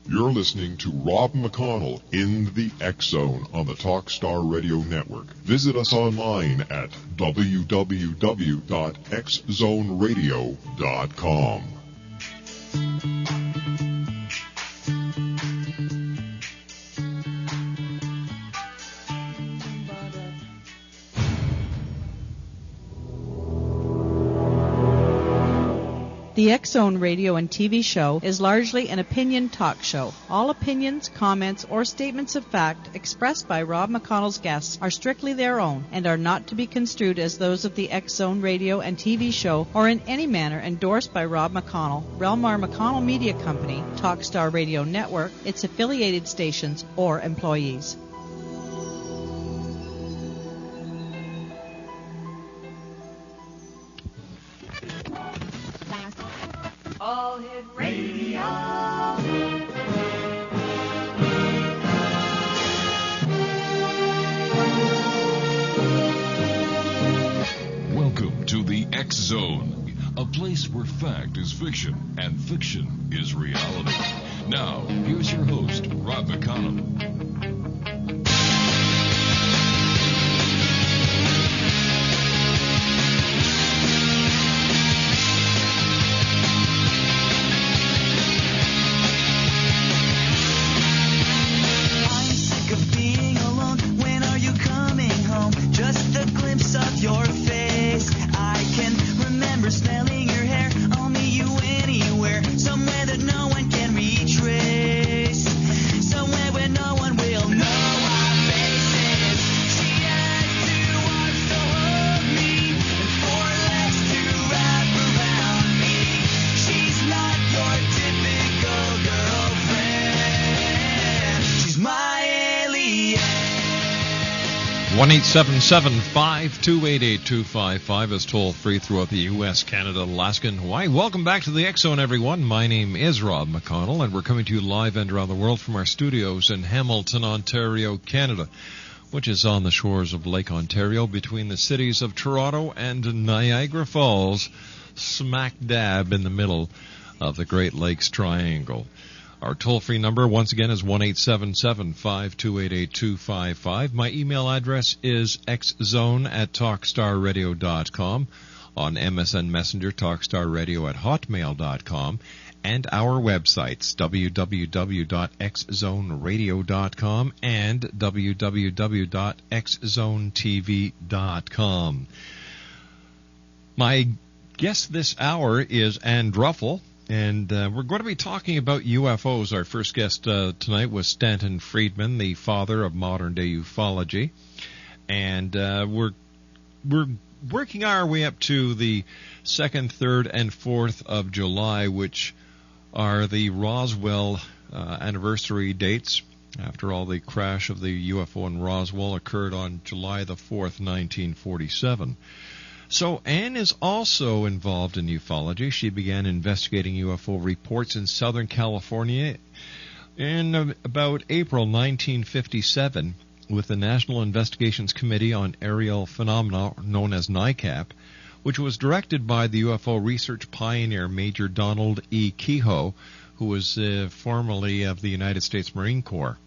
You're listening to Rob McConnell in the X Zone on the Talkstar Radio Network. Visit us online at www.xzoneradio.com. The X Zone radio and TV show is largely an opinion talk show. All opinions, comments, or statements of fact expressed by Rob McConnell's guests are strictly their own and are not to be construed as those of the X Zone radio and TV show or in any manner endorsed by Rob McConnell, REL-MAR McConnell Media Company, Talkstar Radio Network, its affiliated stations, or employees. All Hit Radio. Welcome to the X Zone, a place where fact is fiction and fiction is reality. Now, here's your host, Rob McConnell. Your face, I can remember smelling your hair. I'll meet you anywhere, somewhere that no one can retrace, somewhere where no one will know our faces. She has 2 arms to hold me and 4 legs to wrap around me. She's not your typical girlfriend. She's my alien. 1-877-528-8255 is toll-free throughout the U.S., Canada, Alaska, and Hawaii. Welcome back to the X Zone, everyone. My name is Rob McConnell, and we're coming to you live and around the world from our studios in Hamilton, Ontario, Canada, which is on the shores of Lake Ontario between the cities of Toronto and Niagara Falls, smack dab in the middle of the Great Lakes Triangle. Our toll-free number, once again, is 1-877-528-8255. My email address is xzone@talkstarradio.com. On MSN Messenger, talkstarradio@hotmail.com. And our websites, www.xzoneradio.com and www.xzonetv.com. My guest this hour is Druffel. And we're going to be talking about UFOs. Our first guest tonight was Stanton Friedman, the father of modern-day ufology. And we're working our way up to the 2nd, 3rd, and 4th of July, which are the Roswell anniversary dates. After all, the crash of the UFO in Roswell occurred on July the 4th, 1947. So Anne is also involved in ufology. She began investigating UFO reports in Southern California in about April 1957 with the National Investigations Committee on Aerial Phenomena, known as NICAP, which was directed by the UFO research pioneer Major Donald E. Kehoe, who was formerly of the United States Marine Corps,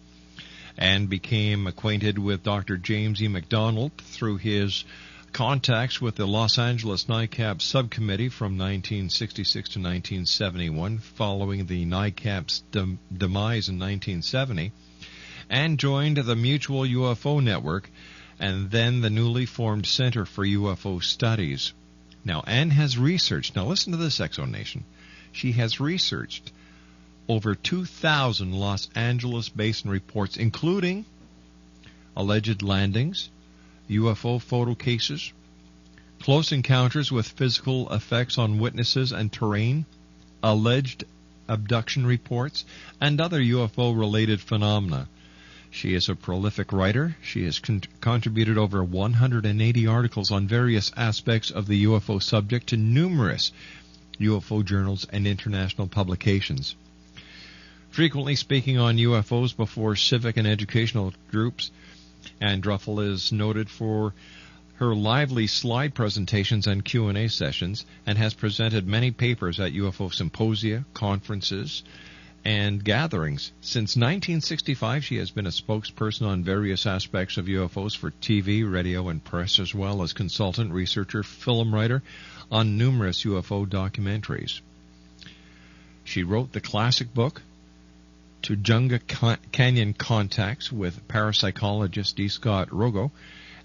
and became acquainted with Dr. James E. McDonald through his contacts with the Los Angeles NICAP subcommittee from 1966 to 1971, following the NICAP's demise in 1970, and joined the Mutual UFO Network and then the newly formed Center for UFO Studies. Now, Anne has researched, now listen to this, X-Zone Nation, she has researched over 2,000 Los Angeles Basin reports, including alleged landings, UFO photo cases, close encounters with physical effects on witnesses and terrain, alleged abduction reports, and other UFO-related phenomena. She is a prolific writer. She has contributed over 180 articles on various aspects of the UFO subject to numerous UFO journals and international publications. Frequently speaking on UFOs before civic and educational groups, Anne Druffel is noted for her lively slide presentations and Q&A sessions, and has presented many papers at UFO symposia, conferences, and gatherings. Since 1965, she has been a spokesperson on various aspects of UFOs for TV, radio, and press, as well as consultant, researcher, film writer on numerous UFO documentaries. She wrote the classic book, Tujunga Canyon Contacts, with parapsychologist D. Scott Rogo,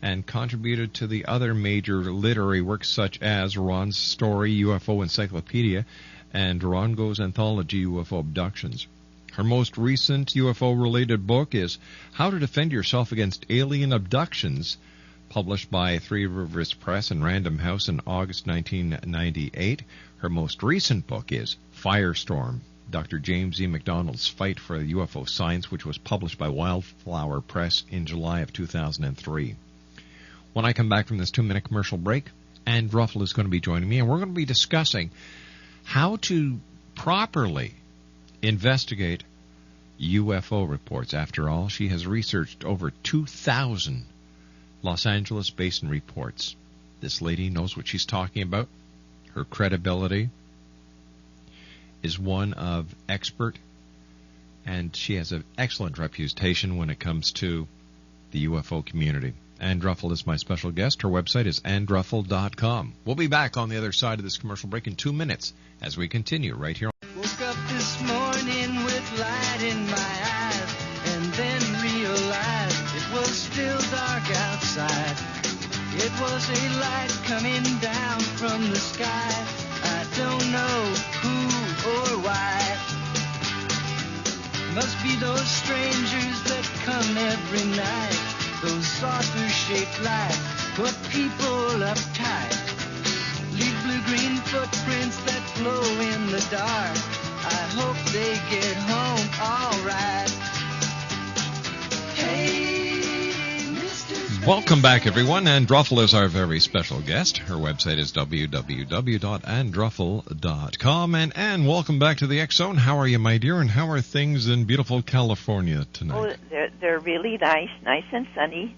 and contributed to the other major literary works such as Ron's Story, UFO Encyclopedia, and Rongo's anthology, UFO Abductions. Her most recent UFO-related book is How to Defend Yourself Against Alien Abductions, published by Three Rivers Press and Random House in August 1998. Her most recent book is Firestorm, Dr. James E. McDonald's Fight for UFO Science, which was published by Wildflower Press in July of 2003. When I come back from this 2-minute commercial break, Ann Druffel is going to be joining me, and we're going to be discussing how to properly investigate UFO reports. After all, she has researched over 2,000 Los Angeles Basin reports. This lady knows what she's talking about. Her credibility is one of expert, and she has an excellent reputation when it comes to the UFO community. Ann Druffel is my special guest. Her website is andruffel.com. We'll be back on the other side of this commercial break in 2 minutes as we continue right here. Woke up this morning with light in my eyes, and then realized it was still dark outside. It was a light coming down from the sky. I don't know who or why. Must be those strangers that come every night. Those saucer-shaped lights put people uptight. Leave blue-green footprints that glow in the dark. I hope they get home all right. Hey, Mr. Welcome back, everyone. Ann Druffel is our very special guest. Her website is www.andruffel.com. And Ann, welcome back to the X Zone. How are you, my dear, and how are things in beautiful California tonight? Oh, they're really nice and sunny,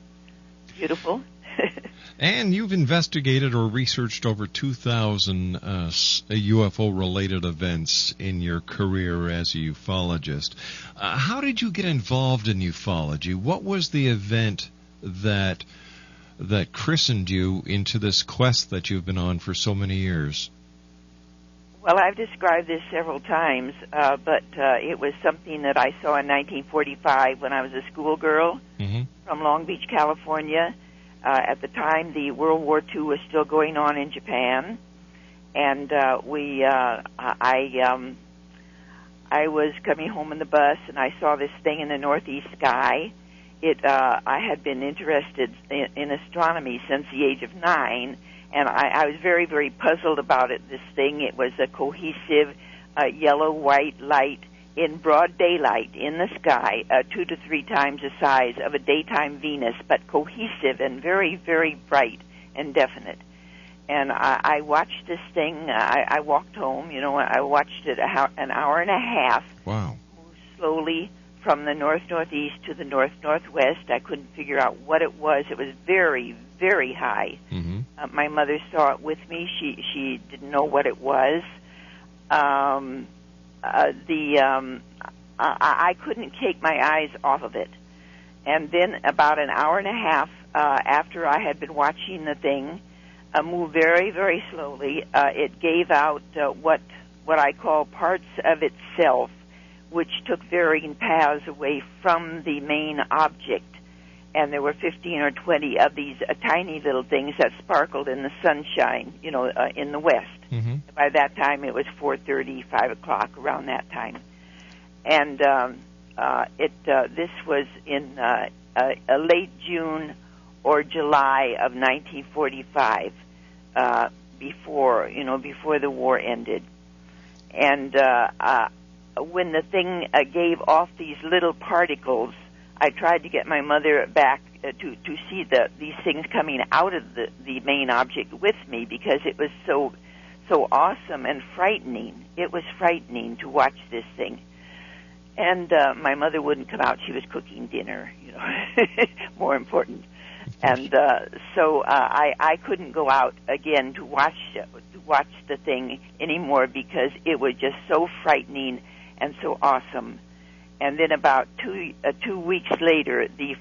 beautiful. And you've investigated or researched over 2,000 UFO-related events in your career as a ufologist. How did you get involved in ufology? What was the event that christened you into this quest that you've been on for so many years? Well, I've described this several times, but it was something that I saw in 1945 when I was a schoolgirl from Long Beach, California. At the time, the World War II was still going on in Japan, and I was coming home in the bus, and I saw this thing in the northeast sky. I had been interested in astronomy since the age of 9, and I was very, very puzzled about it. This thing, it was a cohesive yellow-white light in broad daylight in the sky, 2 to 3 times the size of a daytime Venus, but cohesive and very, very bright and definite. And I watched this thing. I walked home. I watched it an hour and a half. Wow. Move slowly from the north-northeast to the north-northwest. I couldn't figure out what it was. It was very, very high. My mother saw it with me. She didn't know what it was. I couldn't take my eyes off of it. And then about an hour and a half after I had been watching the thing move very, very slowly, it gave out what I call parts of itself, which took varying paths away from the main object. And there were 15 or 20 of these tiny little things that sparkled in the sunshine, in the west. By that time, it was 4:30, 5 o'clock, around that time. And this was in a late June or July of 1945, before the war ended. And when the thing gave off these little particles, I tried to get my mother back to see these things coming out of the main object with me, because it was so awesome and frightening. It was frightening to watch this thing. And my mother wouldn't come out. She was cooking dinner, more important. And so I couldn't go out again to watch the thing anymore, because it was just so frightening and so awesome. And then about 2 weeks later, the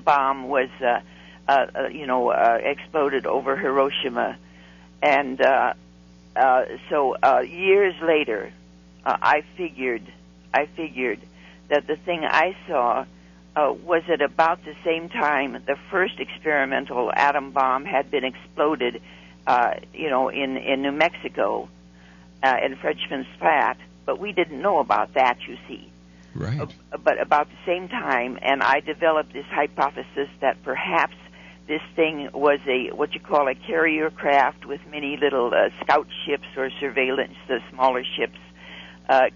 bomb was exploded over Hiroshima, and so years later, I figured that the thing I saw was at about the same time the first experimental atom bomb had been exploded, in New Mexico, in Frenchman's Flat, but we didn't know about that, you see. Right. But about the same time, and I developed this hypothesis that perhaps this thing was what you call a carrier craft with many little scout ships or surveillance, smaller ships,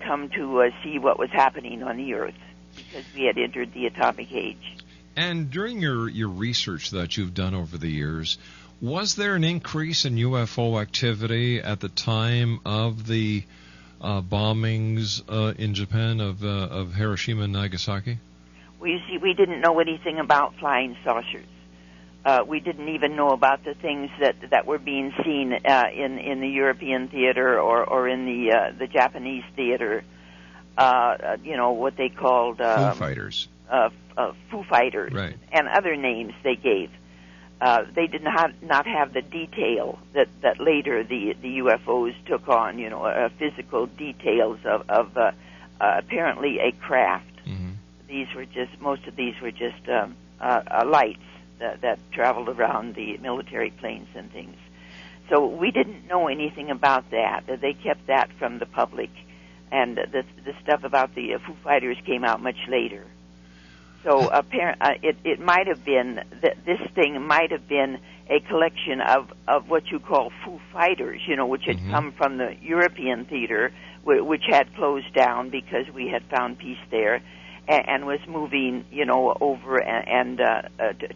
come to see what was happening on the Earth, because we had entered the atomic age. And during your research that you've done over the years, was there an increase in UFO activity at the time of the bombings in Japan of Hiroshima and Nagasaki? Well, you see, we didn't know anything about flying saucers. We didn't even know about the things that were being seen in the European theater or in the Japanese theater. What they called Foo Fighters. Foo Fighters, right, and other names they gave. They did not have the detail that later the UFOs took on. Physical details of apparently a craft. Mm-hmm. Most of these were just lights that traveled around the military planes and things. So we didn't know anything about that. They kept that from the public, and the stuff about the Foo Fighters came out much later. So it might have been this thing might have been a collection of what you call Foo Fighters, which had come from the European theater, which had closed down because we had found peace there, and was moving, over and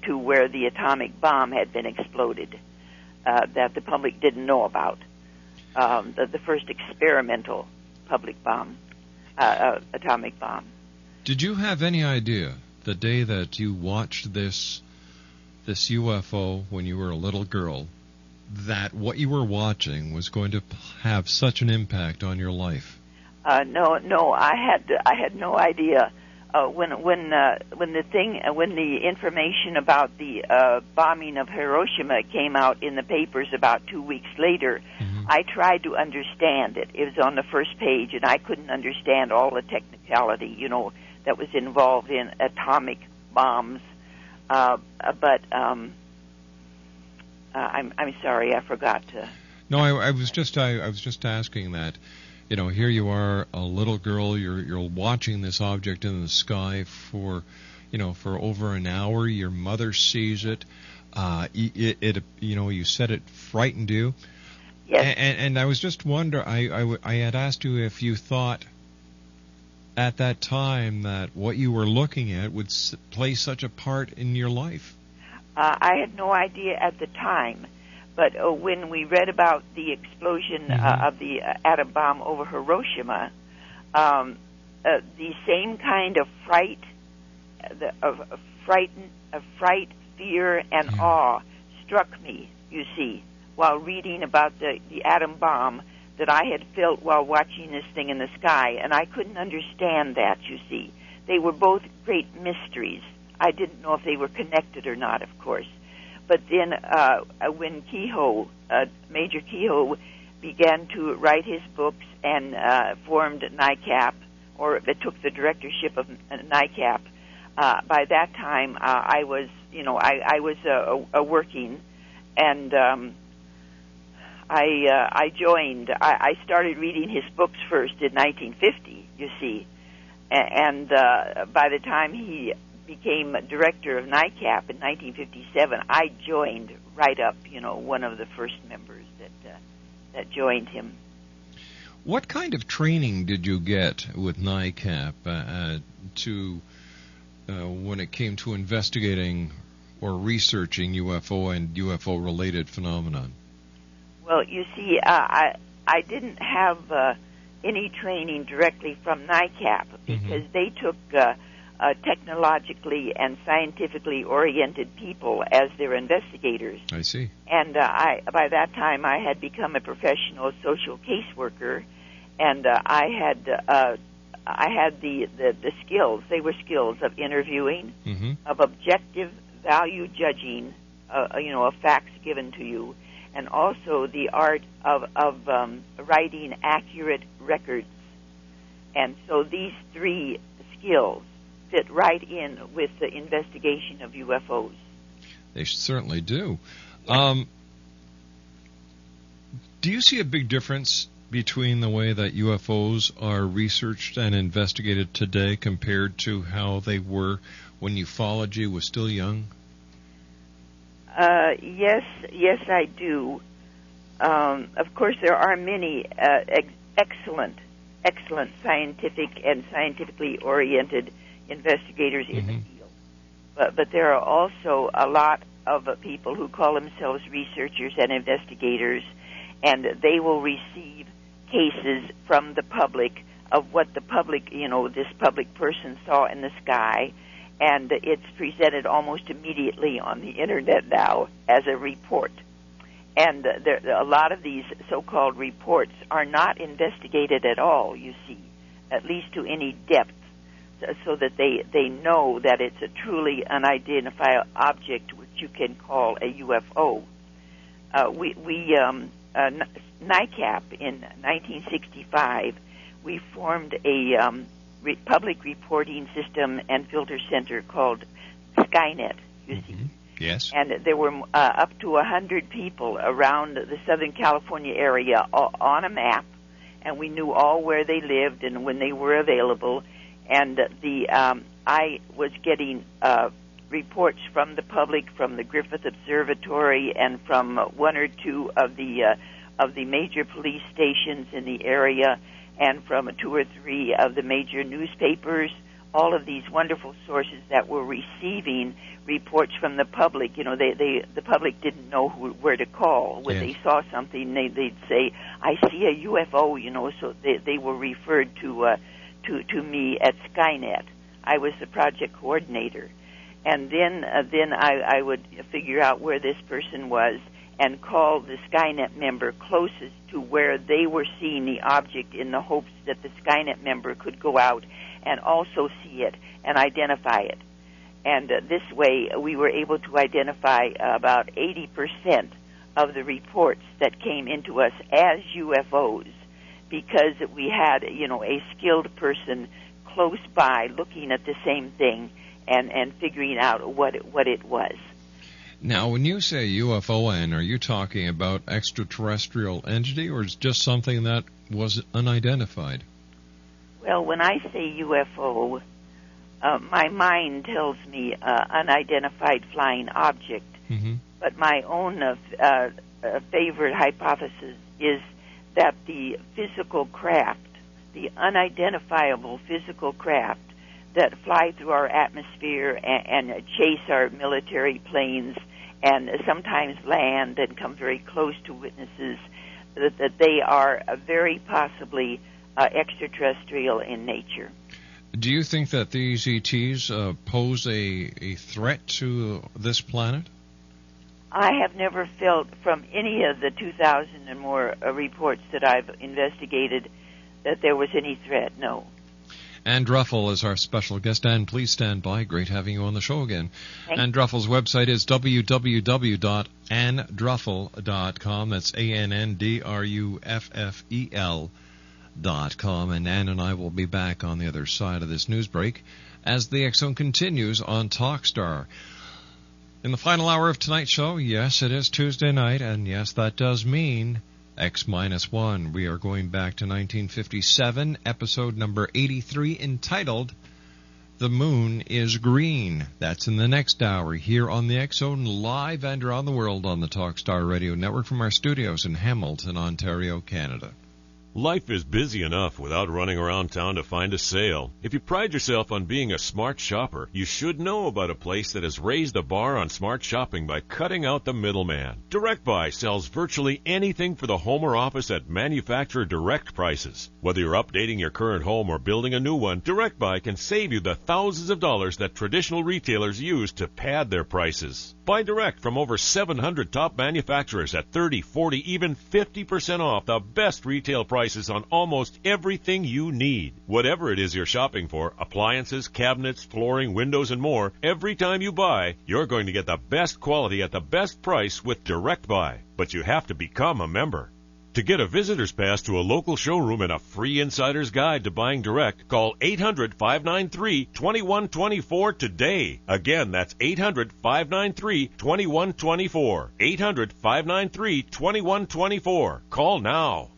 to where the atomic bomb had been exploded, that the public didn't know about. The first experimental public bomb, atomic bomb. Did you have any idea the day that you watched this UFO when you were a little girl, that what you were watching was going to have such an impact on your life? No, I had no idea. When the information about the bombing of Hiroshima came out in the papers about 2 weeks later, I tried to understand it. It was on the first page, and I couldn't understand all the technicality, that was involved in atomic bombs. But I'm sorry, I forgot to. No, I was just asking that. Here you are, a little girl. You're watching this object in the sky for over an hour. Your mother sees it. You said it frightened you. Yes. And I was just wondering. I had asked you if you thought at that time that what you were looking at would play such a part in your life. I had no idea at the time. But when we read about the explosion of the atom bomb over Hiroshima, the same kind of fright, fear, and awe struck me, you see, while reading about the atom bomb that I had felt while watching this thing in the sky, and I couldn't understand that, you see. They were both great mysteries. I didn't know if they were connected or not, of course. But then when Major Kehoe began to write his books and formed NICAP, or took the directorship of NICAP, by that time I was working, and I joined. I started reading his books first in 1950, you see, and by the time he became director of NICAP in 1957, I joined right up, one of the first members that joined him. What kind of training did you get with NICAP when it came to investigating or researching UFO and UFO-related phenomenon? Well, you see, I didn't have any training directly from NICAP because they took technologically and scientifically oriented people as their investigators. I see. And by that time I had become a professional social caseworker, and I had the skills. They were skills of interviewing, of objective value judging, of facts given to you, and also the art of writing accurate records. And so these three skills fit right in with the investigation of UFOs. They certainly do. Do you see a big difference between the way that UFOs are researched and investigated today compared to how they were when ufology was still young? Yes, I do. Of course, there are many excellent scientific and scientifically oriented investigators in the field. But there are also a lot of people who call themselves researchers and investigators, and they will receive cases from the public of what the public, this public person saw in the sky, and it's presented almost immediately on the Internet now as a report. And a lot of these so-called reports are not investigated at all, you see, at least to any depth, so that they know that it's a truly unidentified object which you can call a UFO. NICAP in 1965, we formed a public reporting system and filter center called Skynet, you see. Yes. And there were up to 100 people around the Southern California area on a map, and we knew all where they lived and when they were available. And I was getting reports from the public, from the Griffith Observatory, and from one or two of the major police stations in the area, and from 2 or 3 of the major newspapers. All of these wonderful sources that were receiving reports from the public. The public didn't know where to call when they saw something. They'd say, "I see a UFO," So they were referred to me at Skynet. I was the project coordinator, and then I would figure out where this person was and call the Skynet member closest to where they were seeing the object, in the hopes that the Skynet member could go out and also see it and identify it. And this way we were able to identify about 80% of the reports that came into us as UFOs, because we had, a skilled person close by looking at the same thing and figuring out what it was. Now, when you say UFO, Ann, are you talking about extraterrestrial entity, or is it just something that was unidentified? Well, when I say UFO, my mind tells me unidentified flying object. But my own favorite hypothesis is that the physical craft, the unidentifiable physical craft that fly through our atmosphere and chase our military planes and sometimes land and come very close to witnesses, that they are very possibly extraterrestrial in nature. Do you think that these ETs pose a threat to this planet? I have never felt from any of the 2,000 and more reports that I've investigated that there was any threat, no. Ann Druffel is our special guest. Ann, please stand by. Great having you on the show again. Ann Druffel's website is www.anndruffel.com. That's ANNDRUFFEL.com. And Ann and I will be back on the other side of this news break as the X Zone continues on Talkstar. In the final hour of tonight's show, yes, it is Tuesday night, and yes, that does mean X-1. We are going back to 1957, episode number 83, entitled The Moon is Green. That's in the next hour here on the X Zone, live and around the world on the Talkstar Radio Network from our studios in Hamilton, Ontario, Canada. Life is busy enough without running around town to find a sale. If you pride yourself on being a smart shopper, you should know about a place that has raised the bar on smart shopping by cutting out the middleman. Direct Buy sells virtually anything for the home or office at manufacturer direct prices. Whether you're updating your current home or building a new one, Direct Buy can save you the thousands of dollars that traditional retailers use to pad their prices. Buy direct from over 700 top manufacturers at 30, 40, even 50% off the best retail prices prices on almost everything you need. Whatever it is you're shopping for, appliances, cabinets, flooring, windows, and more, every time you buy, you're going to get the best quality at the best price with Direct Buy. But you have to become a member. To get a visitor's pass to a local showroom and a free insider's guide to buying direct, call 800-593-2124 today. Again, that's 800-593-2124. 800-593-2124. Call now.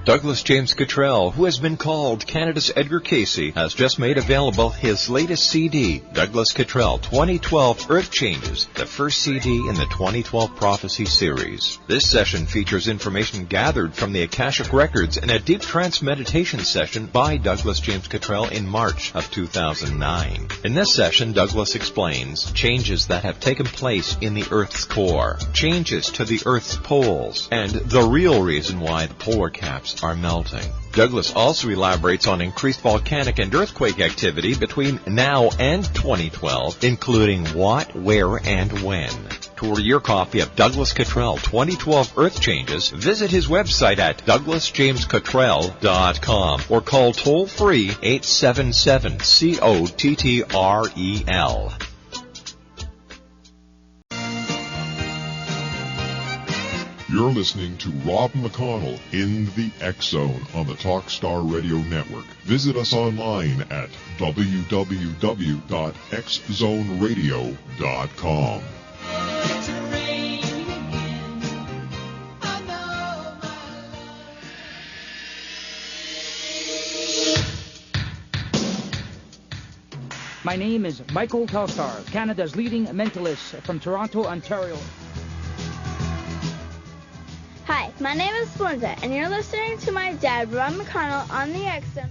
Douglas James Cottrell, who has been called Canada's Edgar Casey, has just made available his latest CD, Douglas Cottrell 2012 Earth Changes, the first CD in the 2012 Prophecy series. This session features information gathered from the Akashic Records in a deep trance meditation session by Douglas James Cottrell in March of 2009. In this session, Douglas explains changes that have taken place in the Earth's core, changes to the Earth's poles, and the real reason why the polar caps are melting. Douglas also elaborates on increased volcanic and earthquake activity between now and 2012, including what, where, and when. To order your copy of Douglas Cottrell 2012 Earth Changes, visit his website at douglasjamescottrell.com or call toll-free 877-COTTREL. You're listening to Rob McConnell in the X Zone on the Talkstar Radio Network. Visit us online at www.xzoneradio.com. My name is Michael Telstar, Canada's leading mentalist from Toronto, Ontario. Hi, my name is Belinda, and you're listening to my dad, Rob McConnell, on the X Zone.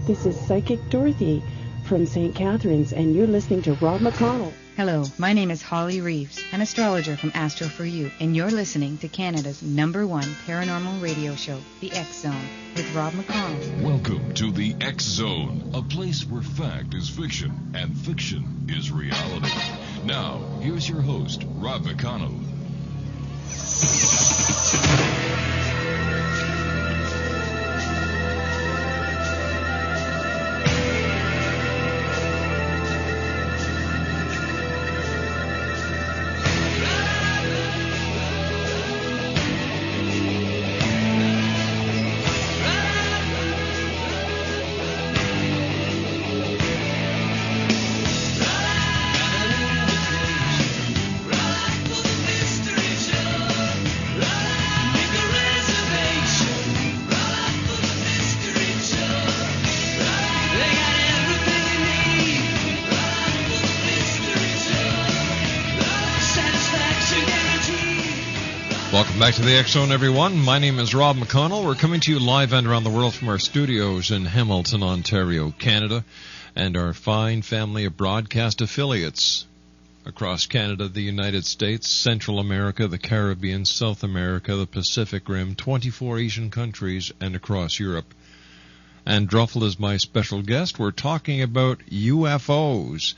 This is Psychic Dorothy from St. Catharines, and you're listening to Rob McConnell. Hello, my name is Holly Reeves, an astrologer from Astro For You, and you're listening to Canada's #1 paranormal radio show, The X Zone, with Rob McConnell. Welcome to The X Zone, a place where fact is fiction and fiction is reality. Now, here's your host, Rob McConnell. Welcome back to the X Zone, everyone. My name is Rob McConnell. We're coming to you live and around the world from our studios in Hamilton, Ontario, Canada, and our fine family of broadcast affiliates across Canada, the United States, Central America, the Caribbean, South America, the Pacific Rim, 24 Asian countries, and across Europe. And Druffel is my special guest. We're talking about UFOs.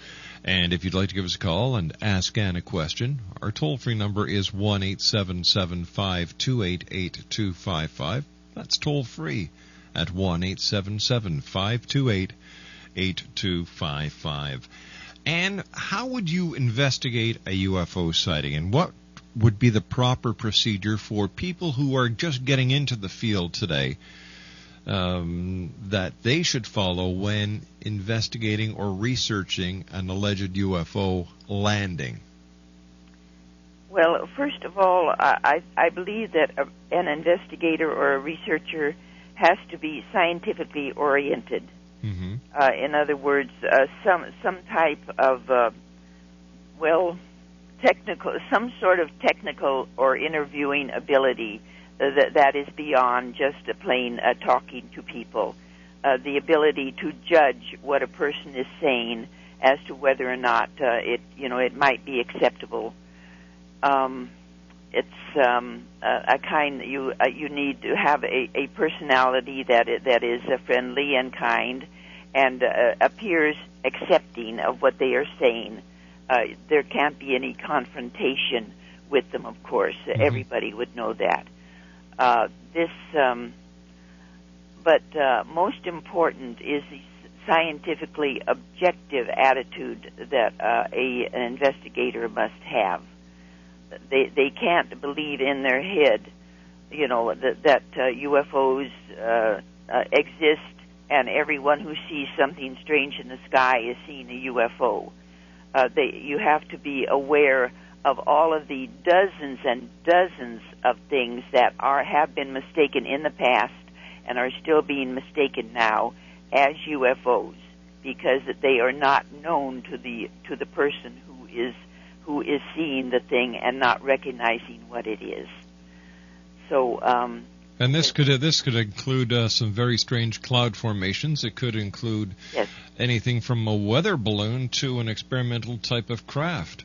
And if you'd like to give us a call and ask Ann a question, our toll-free number is 1-877-528-8255. That's toll-free at 1-877-528-8255. And how would you investigate a UFO sighting? And what would be the proper procedure for people who are just getting into the field today that they should follow when investigating or researching an alleged UFO landing? Well, first of all, I believe that an investigator or a researcher has to be scientifically oriented. Mm-hmm. In other words, some type of technical, some sort of technical or interviewing ability that is beyond just a plain talking to people. The ability to judge what a person is saying as to whether or not it might be acceptable. It's a kind you need to have a personality that is friendly and kind and appears accepting of what they are saying. there can't be any confrontation with them, of course. Everybody would know that. But most important is the scientifically objective attitude that an investigator must have. They can't believe in their head, that UFOs exist, and everyone who sees something strange in the sky is seeing a UFO. You have to be aware of all of the dozens and dozens of things that have been mistaken in the past and are still being mistaken now as UFOs, because they are not known to the person who is seeing the thing and not recognizing what it is. So. And this could include some very strange cloud formations. It could include anything from a weather balloon to an experimental type of craft.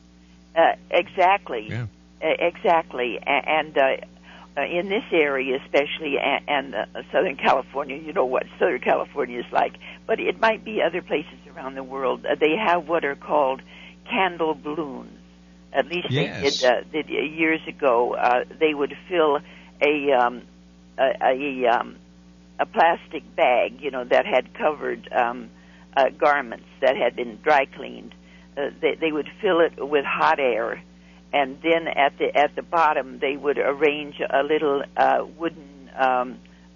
Exactly. Yeah. Exactly. And in this area especially, and Southern California, you know what Southern California is like, but it might be other places around the world. They have what are called candle balloons. At least they did years ago. They would fill a plastic bag, that had covered garments that had been dry cleaned. They would fill it with hot air, and then at the bottom they would arrange a little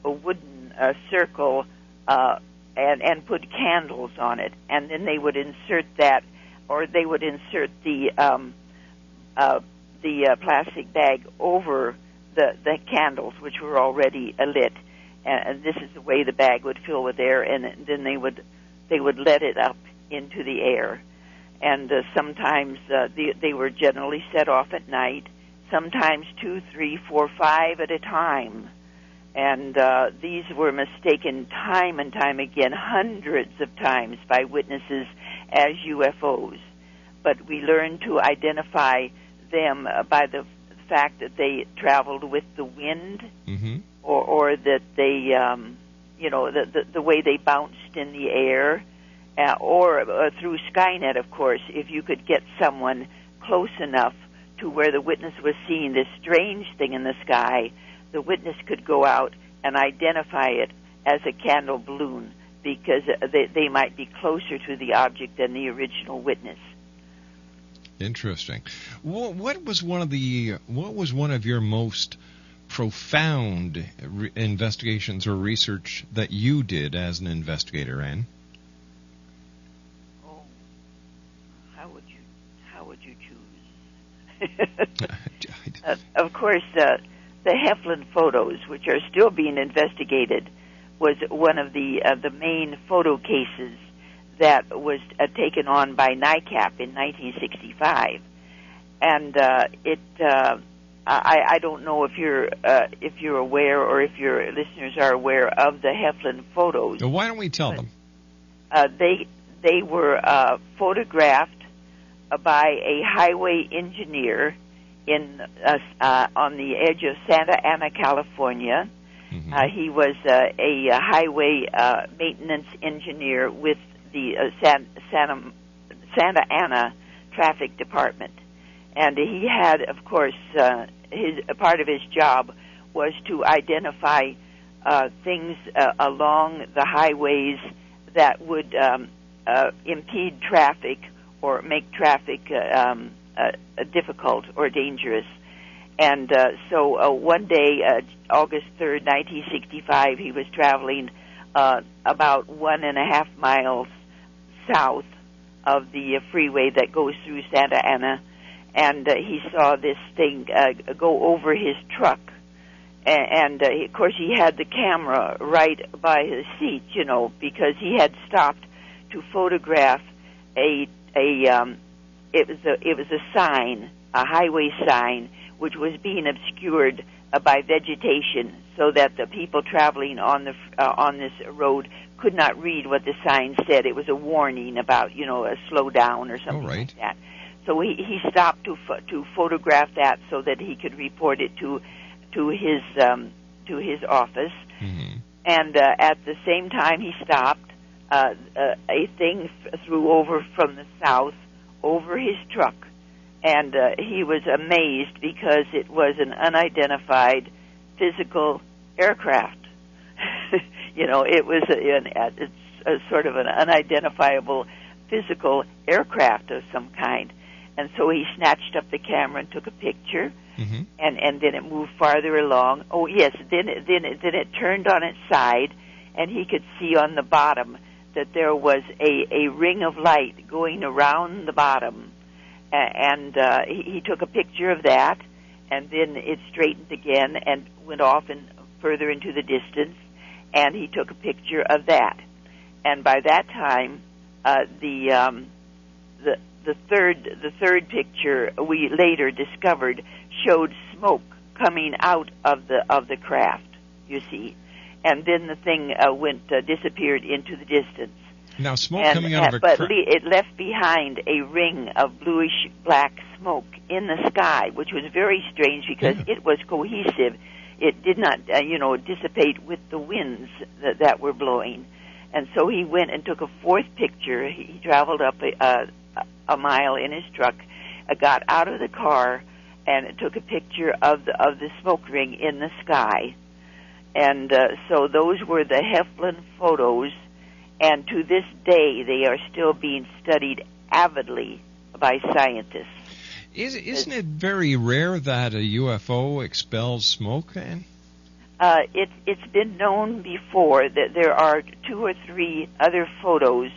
wooden circle and put candles on it, and then they would insert that, or they would insert the plastic bag over the candles, which were already lit, and this is the way the bag would fill with air, and then they would let it up into the air. And sometimes they were generally set off at night, sometimes 2, 3, 4, 5 at a time. And these were mistaken time and time again, hundreds of times by witnesses as UFOs. But we learned to identify them by the fact that they traveled with the wind, or that they, the way they bounced in the air. Or through Skynet, of course, if you could get someone close enough to where the witness was seeing this strange thing in the sky, the witness could go out and identify it as a candle balloon, because they might be closer to the object than the original witness. Interesting. What was one of your most profound investigations or research that you did as an investigator, Anne? How would you choose? Of course, the Heflin photos, which are still being investigated, was one of the main photo cases that was taken on by NICAP in 1965, and I don't know if you're aware, or if your listeners are aware of the Heflin photos. Well, why don't we tell them? They were photographed by a highway engineer on the edge of Santa Ana, California. He was a highway maintenance engineer with the Santa Ana Traffic Department, and he had, of course, part of his job was to identify things along the highways that would impede traffic or make traffic difficult or dangerous. And so one day, August 3rd, 1965, he was traveling about 1.5 miles south of the freeway that goes through Santa Ana, and he saw this thing go over his truck. And of course, he had the camera right by his seat, because he had stopped to photograph it was a sign, a highway sign, which was being obscured by vegetation, so that the people traveling on this road could not read what the sign said. It was a warning about, a slow down or something like that. So he stopped to photograph that so that he could report it to his office. And at the same time he stopped, a thing flew over from the south over his truck, and he was amazed because it was an unidentified physical aircraft. It was a sort of an unidentifiable physical aircraft of some kind. And so he snatched up the camera and took a picture, and then it moved farther along. Oh yes, then it turned on its side, and he could see on the bottom that there was a ring of light going around the bottom, and he took a picture of that, and then it straightened again and went off and further into the distance, and he took a picture of that. And by that time, the third picture we later discovered showed smoke coming out of the craft, you see, and then the thing disappeared into the distance. Now, smoke coming out of a but craft. It left behind a ring of bluish black smoke in the sky, which was very strange because it was cohesive. It did not, dissipate with the winds that were blowing. And so he went and took a fourth picture. He traveled up a mile in his truck, got out of the car, and took a picture of the smoke ring in the sky. And so those were the Heflin photos, and to this day they are still being studied avidly by scientists. Isn't it very rare that a UFO expels smoke, Anne? It's been known before that there are 2 or 3 other photos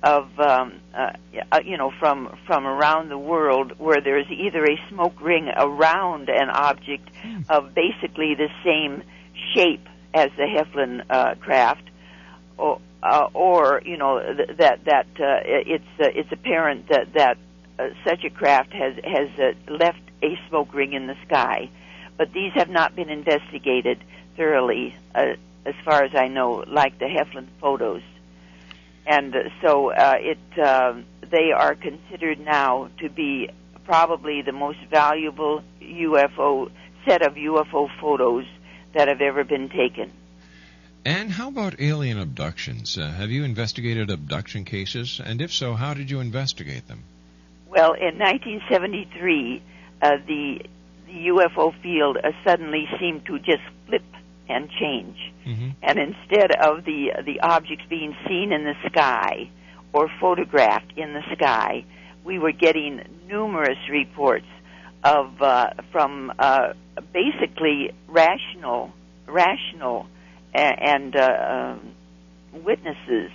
of from around the world where there's either a smoke ring around an object of basically the same shape as the Heflin craft, or it's apparent that such a craft has left a smoke ring in the sky. But these have not been investigated thoroughly, as far as I know, like the Heflin photos. And so they are considered now to be probably the most valuable set of UFO photos that have ever been taken. And how about alien abductions? Have you investigated abduction cases? And if so, how did you investigate them? Well, in 1973, the UFO field suddenly seemed to just flip and change. And instead of the objects being seen in the sky or photographed in the sky, we were getting numerous reports from basically rational and witnesses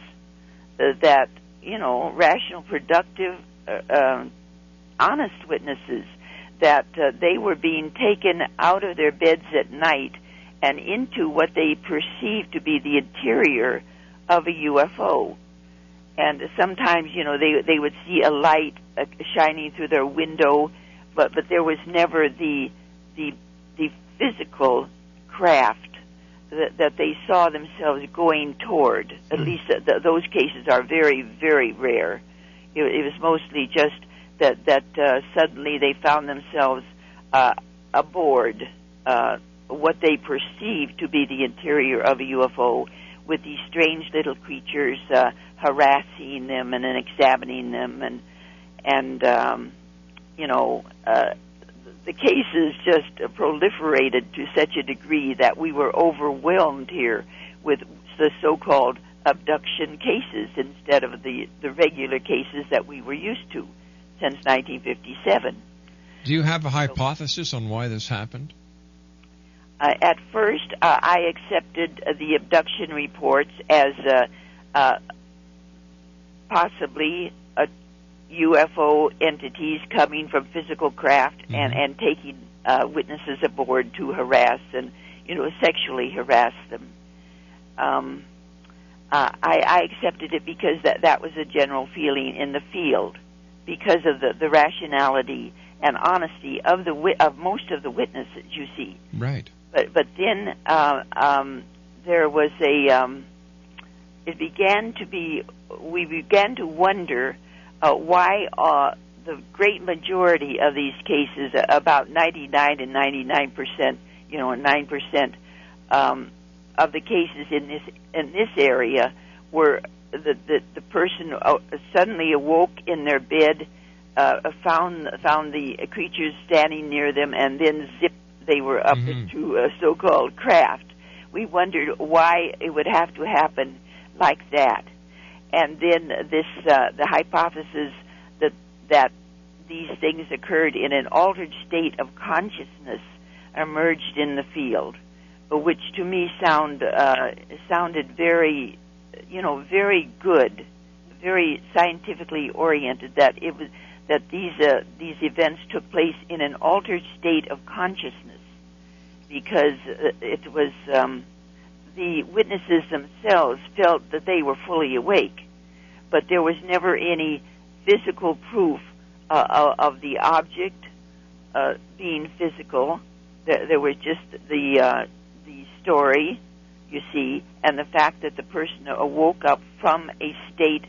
that, rational, productive, honest witnesses that they were being taken out of their beds at night and into what they perceived to be the interior of a UFO. And sometimes, they would see a light shining through their window, but there was never the physical craft that they saw themselves going toward. At least those cases are very, very rare. It was mostly just that suddenly they found themselves aboard what they perceived to be the interior of a UFO, with these strange little creatures harassing them and then examining them, and the cases just proliferated to such a degree that we were overwhelmed here with the so-called abduction cases instead of the regular cases that we were used to since 1957. Do you have a hypothesis on why this happened? At first, I accepted the abduction reports as possibly UFO entities coming from physical craft and taking witnesses aboard to harass and, sexually harass them. I accepted it because that was a general feeling in the field, because of the rationality and honesty of most of the witnesses, you see. Right. But then there was we began to wonder why the great majority of these cases, about 99 and 99%, 9% of the cases in this area, were the person suddenly awoke in their bed found the creatures standing near them, and then zip, they were up into a so-called craft. We wondered why it would have to happen like that. And then the hypothesis that these things occurred in an altered state of consciousness emerged in the field, which to me sounded very, very good, very scientifically oriented. That these events took place in an altered state of consciousness, because it was the witnesses themselves felt that they were fully awake, but there was never any physical proof of the object being physical. There was just the story, you see, and the fact that the person awoke up from a state,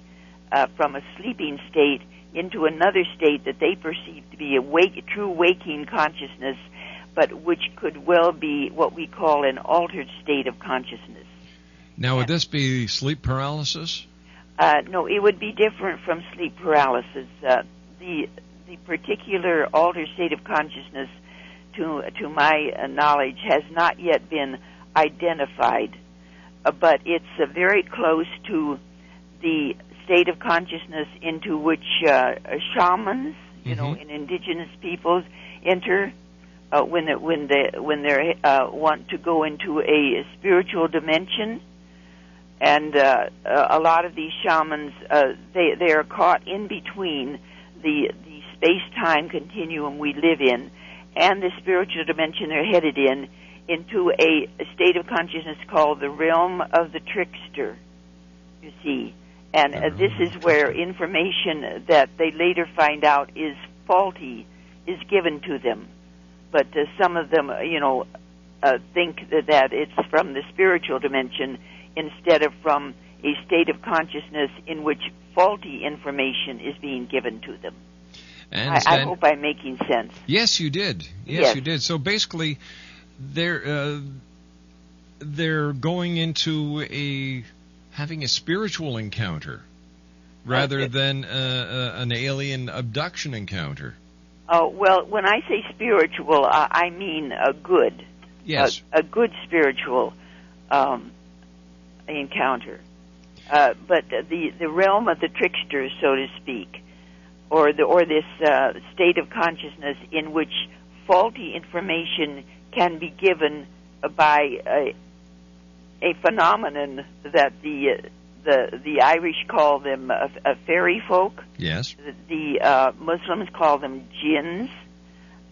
from a sleeping state, into another state that they perceived to be a true waking consciousness, but which could well be what we call an altered state of consciousness. Now, would this be sleep paralysis? No, it would be different from sleep paralysis. The particular altered state of consciousness, to my knowledge, has not yet been identified, but it's very close to the state of consciousness into which shamans, in indigenous peoples, enter when they want to go into a spiritual dimension. And a lot of these shamans, they are caught in between the space-time continuum we live in and the spiritual dimension they're headed into a state of consciousness called the realm of the trickster, you see. And this is where information that they later find out is faulty is given to them. But some of them, think that it's from the spiritual dimension instead of from a state of consciousness in which faulty information is being given to them. I hope I'm making sense. Yes, you did. Yes, you did. So basically, they're going into having a spiritual encounter rather than an alien abduction encounter. Oh, well, when I say spiritual, I mean a good. Yes. A good spiritual encounter. But the realm of the trickster, so to speak, or this state of consciousness in which faulty information can be given by a phenomenon that the Irish call them a fairy folk. Yes. The Muslims call them jinns.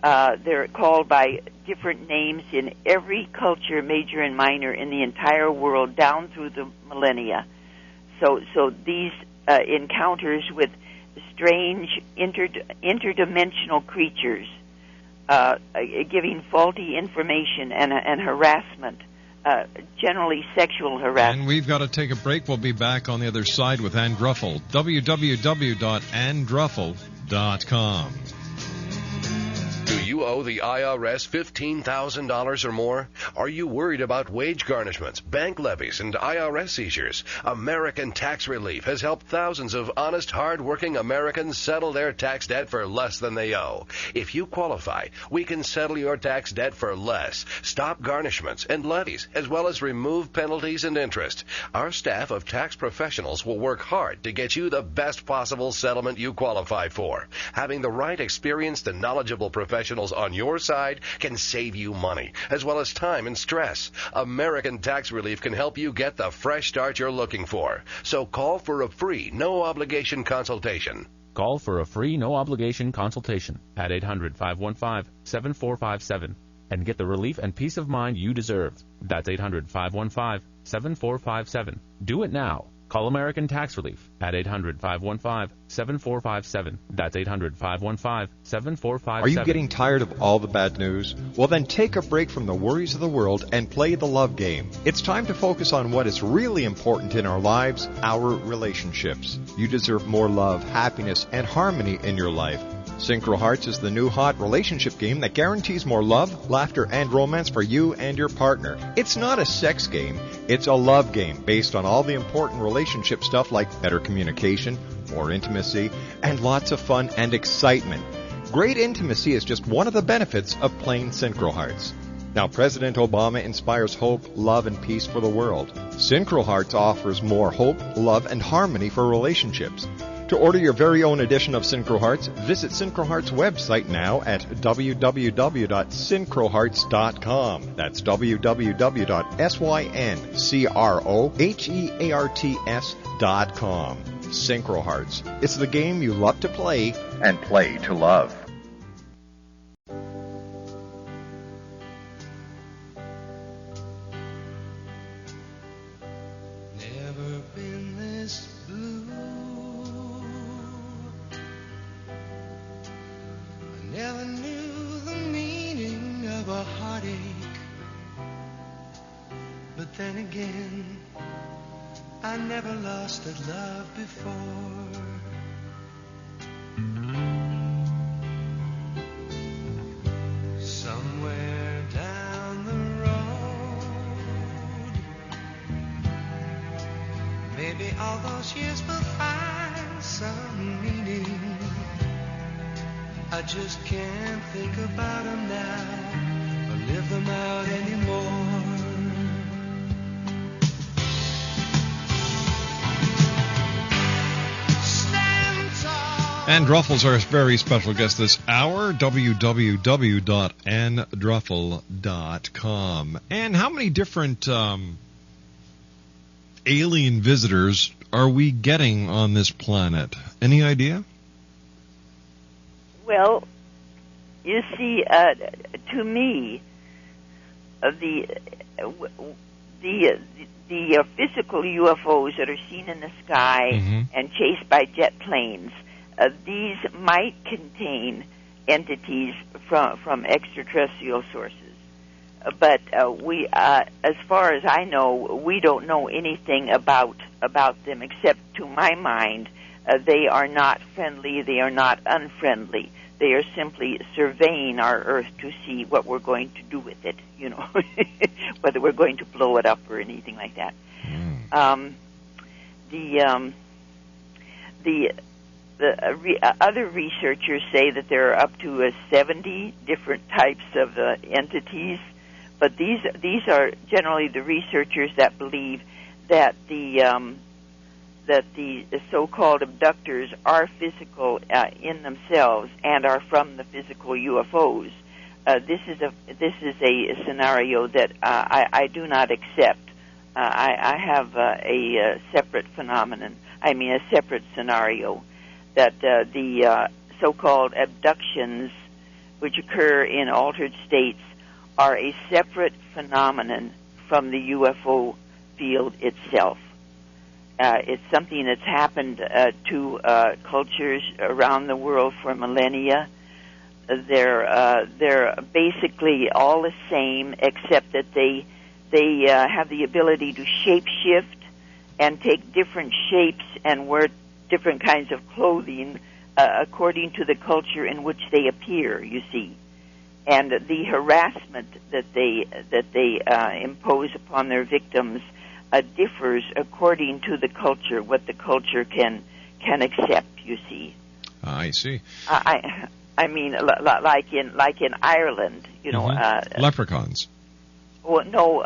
They're called by different names in every culture, major and minor, in the entire world, down through the millennia. So these encounters with strange interdimensional creatures, giving faulty information and harassment, generally sexual harassment. And we've got to take a break. We'll be back on the other side with Ann Druffel. www.anndruffel.com. Do you owe the IRS $15,000 or more? Are you worried about wage garnishments, bank levies, and IRS seizures? American Tax Relief has helped thousands of honest, hard-working Americans settle their tax debt for less than they owe. If you qualify, we can settle your tax debt for less, stop garnishments and levies, as well as remove penalties and interest. Our staff of tax professionals will work hard to get you the best possible settlement you qualify for. Having the right experienced and knowledgeable professionals on your side can save you money, as well as time and stress. American Tax Relief can help you get the fresh start you're looking for. So call for a free, no-obligation consultation. Call for a free, no-obligation consultation at 800-515-7457 and get the relief and peace of mind you deserve. That's 800-515-7457. Do it now. Call American Tax Relief at 800-515-7457. That's 800-515-7457. Are you getting tired of all the bad news? Well, then take a break from the worries of the world and play the love game. It's time to focus on what is really important in our lives, our relationships. You deserve more love, happiness, and harmony in your life. Synchro Hearts is the new hot relationship game that guarantees more love, laughter, and romance for you and your partner. It's not a sex game, it's a love game based on all the important relationship stuff like better communication, more intimacy, and lots of fun and excitement. Great intimacy is just one of the benefits of playing Synchro Hearts. Now, President Obama inspires hope, love, and peace for the world. Synchro Hearts offers more hope, love, and harmony for relationships. To order your very own edition of Synchro Hearts, visit Synchro Hearts' website now at www.synchrohearts.com. That's www.synchrohearts.com. Synchro Hearts. It's the game you love to play and play to love. Never been this blue. I never knew the meaning of a heartache. But then again, I never lost a love before. Somewhere down the road, maybe all those years will find some meaning. I just can't think about them now or live them out anymore. Ann Druffel's our very special guest this hour, www.anndruffel.com. And how many different alien visitors are we getting on this planet? Any idea? Well, you see, to me, the physical UFOs that are seen in the sky and chased by jet planes, these might contain entities from extraterrestrial sources. But we, as far as I know, we don't know anything about them, except to my mind, they are not friendly, they are not unfriendly. They are simply surveying our Earth to see what we're going to do with it, you know, whether we're going to blow it up or anything like that. Other researchers say that there are up to 70 different types of entities, but these are generally the researchers that believe that the so-called abductors are physical in themselves and are from the physical UFOs. This is a scenario that I do not accept. I have a separate phenomenon. I mean, a separate scenario. That the so-called abductions, which occur in altered states, are a separate phenomenon from the UFO field itself. It's something that's happened to cultures around the world for millennia. They're basically all the same, except that they have the ability to shape-shift and take different shapes and wear different kinds of clothing according to the culture in which they appear, you see. And the harassment that they impose upon their victims differs according to the culture, what the culture can accept, you see. I see. I mean, like in Ireland, you know. Leprechauns. Well, no.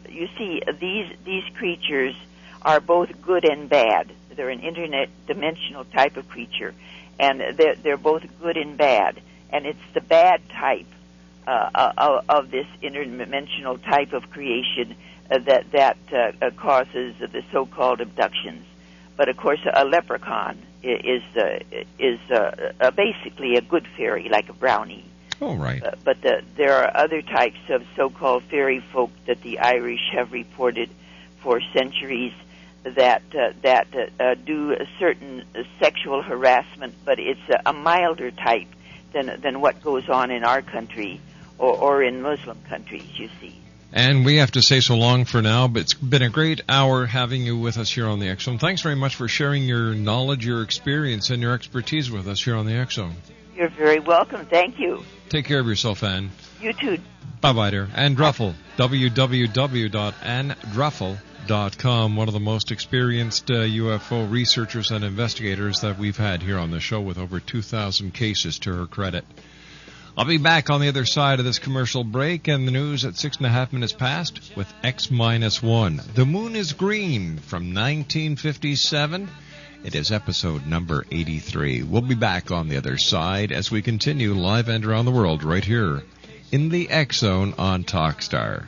You see, these creatures are both good and bad. They're an interdimensional type of creature, and they're both good and bad. And it's the bad type of this interdimensional type of creation that causes the so-called abductions. But of course, a leprechaun is basically a good fairy, like a brownie. Oh, right. But there are other types of so-called fairy folk that the Irish have reported for centuries that do a certain sexual harassment, but it's a milder type than what goes on in our country or in Muslim countries, you see. And we have to say so long for now, but it's been a great hour having you with us here on the X-Zone. Thanks very much for sharing your knowledge, your experience, and your expertise with us here on the X-Zone. You're very welcome. Thank you. Take care of yourself, Ann. You too. Bye-bye, dear. Ann Druffel, www.anndruffel.com. UFOs.com, one of the most experienced UFO researchers and investigators that we've had here on the show, with over 2,000 cases to her credit. I'll be back on the other side of this commercial break and the news at 6.5 minutes past with X-1. The Moon is Green from 1957. It is episode number 83. We'll be back on the other side as we continue live and around the world right here in the X Zone on Talkstar.